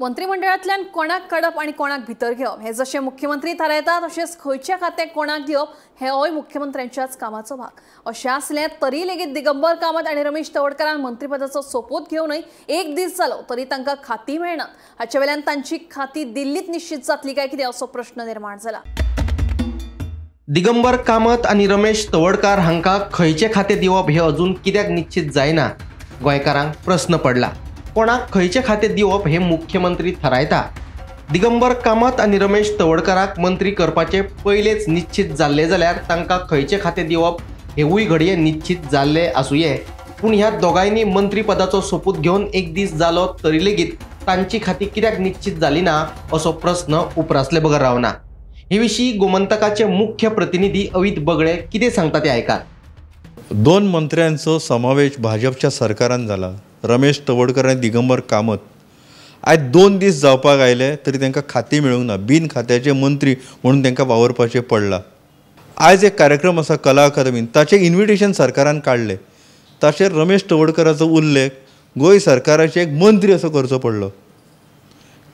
मंत्रिमंडळातल्यान कोणाक काडप आणि कोणाक भितर घेवप हे जशे मुख्यमंत्री थारायतात तशेंच खंयचे खाते कोणाक दिवप हे होय मुख्यमंत्र्यांच्याच कामाचो भाग अशें आसलें तरी लेगीत दिगंबर कामत आणि रमेश तवडकरान मंत्रिपदाचो सोपूत घेवनय एक दीस जालो तरी तांकां खाती मेळनात। हाचे वेल्यान तांची खाती दिल्लीत निश्चित जातली काय कितें असो प्रश्न निर्माण जाला। दिगंबर कामत आणि रमेश तवडकार हांकां खंयचे खाते दिवप हे अजून कित्याक निश्चित जायना गोंयकारांक प्रश्न पडला। कोणाक खंयचे खाते दिवप हे मुख्यमंत्री थारायता। दिगंबर कामत आणि रमेश तवडकाराक मंत्री करपाचे पयलेच निश्चित जाल्ले जाल्यार तांकां खंयचे खाते दिवप हेवूय घडये निश्चित जाल्ले आसुये, पूण ह्या दोगांयनी मंत्रीपदाचो सोपूत घेवन एक दीस जालो तरी लेगीत तांची खाती कित्याक निश्चित जाली ना असो प्रश्न उपरासले बगर रावना। हे विशीं गोमंतकाचे मुख्य प्रतिनिधी अवित बगळे कितें सांगता ते आयकात। दोन मंत्र्यांचो समावेश भाजपच्या सरकारान जाला, रमेश तवडकर आणि दिगंबर कामत। आज 2 दीस जावपाक आयले तरी तांकां खाती मेळूंक ना, बिन खात्याचे मंत्री म्हणून तांकां वावरपाचें पडलां। आज एक कार्यक्रम आसा कला अकादमीन, ताचें इन्विटेशन सरकारान काडलें, ताचेर रमेश तवडकराचो उल्लेख गोंय सरकाराचे एक मंत्री असो करचो पडलो।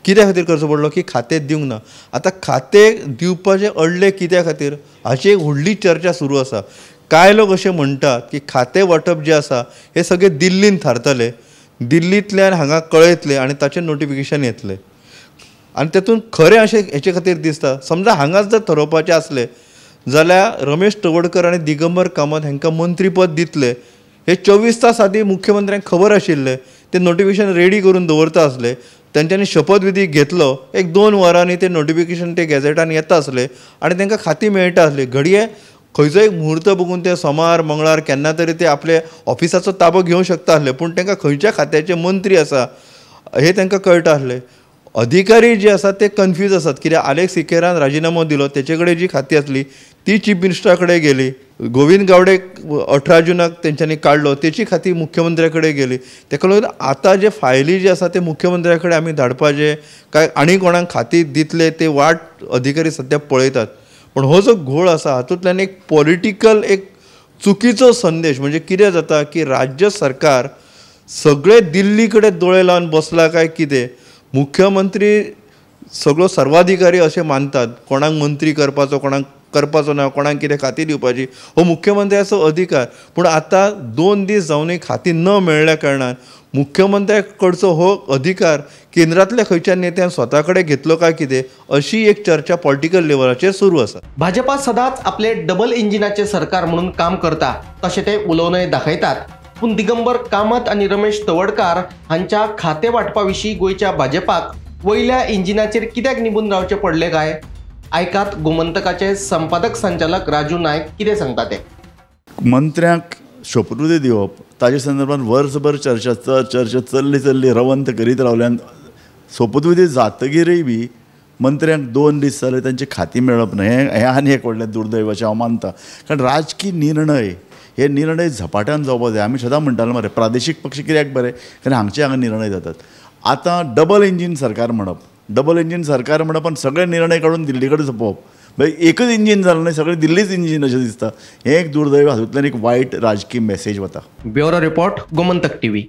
कित्या खातीर करचो पडलो की खाते दिवंक ना। आतां खाते दिवपाचें अडले कित्या खातीर हाची एक व्हडली चर्चा सुरू आसा। कांय लोक अशें म्हणटात की खातें वाटप जें आसा हे सगळें दिल्लीन थारतले, दिल्लींतल्यान हांगा कळयतले आनी ताचें नोटिफिकेशन येतलें। आनी तातूंत खरें अशें हेचे खातीर दिसता, समजा हांगाच जर थारोवपाचें आसलें जाल्यार रमेश तवडकर आनी दिगंबर कामत हांकां मंत्रीपद दितले हे 24 तास आदीं मुख्यमंत्र्यांक खबर आशिल्लें। ते नोटिफिकेशन रेडी करून दवरता आसले, तांच्यांनी शपथविधी घेतलो, एक 2 वरांनी ते नोटिफिकेशन ते गॅझेटान येता आसले आनी तांकां खाती मेळटा आसली। घडये खंयचो एक मुहूर्त बघून ते सोमार मंगळार केन्ना तरी ते आपले ऑफिसाचो ताबो घेवंक शकता आसले, पूण तांकां खंयच्या खात्याचे मंत्री आसा हे तांकां कळटा आसलें। अधिकारी जे आसात ते कन्फ्यूज आसात, कित्याक आलेख सिकेरान राजिनामो दिलो, तेचे कडेन जी खाती आसली ती चीफ मिनिस्टरा कडेन गेली। गोविंद गावडे 18 जुनाक तेंच्यांनी काडलो, तेची खाती मुख्यमंत्र्या कडेन गेली। तेका लागून आतां जे फायली जे आसा ते मुख्यमंत्र्या कडेन आमी धाडपाचे काय आनी कोणाक खाती दितले ते वाट अधिकारी सध्या पळयतात। पण हो जो घोळ आसा हातूंतल्यान एक पॉलिटिकल एक चुकीचो संदेश म्हणजे कितें जाता की राज्य सरकार सगळे दिल्ली कडेन दोळे लावन बसला काय कितें। मुख्यमंत्री सगळो सर्वाधिकारी अशें मानतात, कोणाक मंत्री करपाचो कोणाक करपाचो ना, कोणाक कितें खाती दिवपाची हो मुख्यमंत्र्याचो अधिकार। पूण आतां 2 दीस जावनय खाती न मेळ्ळ्या कारणान मुख्यमंत्र्या कडचो हो अधिकार केंद्रांतल्या खंयच्या नेत्यान स्वता कडेन घेतलो काय कितें अशी एक चर्चा पॉलिटिकल लेवलाचेर सुरू आसा। भाजपा सदांच आपले डबल इंजिनाचे सरकार म्हणून काम करता तशें ते उलोवनय दाखयतात। पूण दिगंबर कामत आणि रमेश तवडकार हांच्या खाते वाटपा विशीं गोंयच्या भाजपाक वयल्या इंजिनाचेर कित्याक निबून रावचे पडले काय आयकात गोमंतकाचे संपादक संचालक राजू नायक कितें सांगता ते। मंत्र्यांक शपथविधी दिवप ताचे संदर्भात वर्सभर चर्चा चल्ली रवंत करीत रावल्यान सोपूतविधी जातकीरय बी मंत्र्यांक 2 दीस जाले तांची खाती मेळप ना, हें आनी एक व्हडलें दुर्दैव अशें हांव मानता। कारण राजकीय निर्णय हे निर्णय झपाट्यान जावपाक जाय। आमी सदां म्हणटाले मरे प्रादेशीक पक्ष कित्याक बरे, कारण हांगा निर्णय जातात। आतां डबल इंजीन सरकार म्हणप आनी सगळे निर्णय काडून दिल्ली कडेन सोपोवप, एकच इंजीन जालें न्हय, सगळें दिल्लीच इंजीन अशें दिसता। हें एक दुर्दैव, हातूंतल्यान एक वायट राजकीय मेसेज वता। Bureau report Gomantak TV.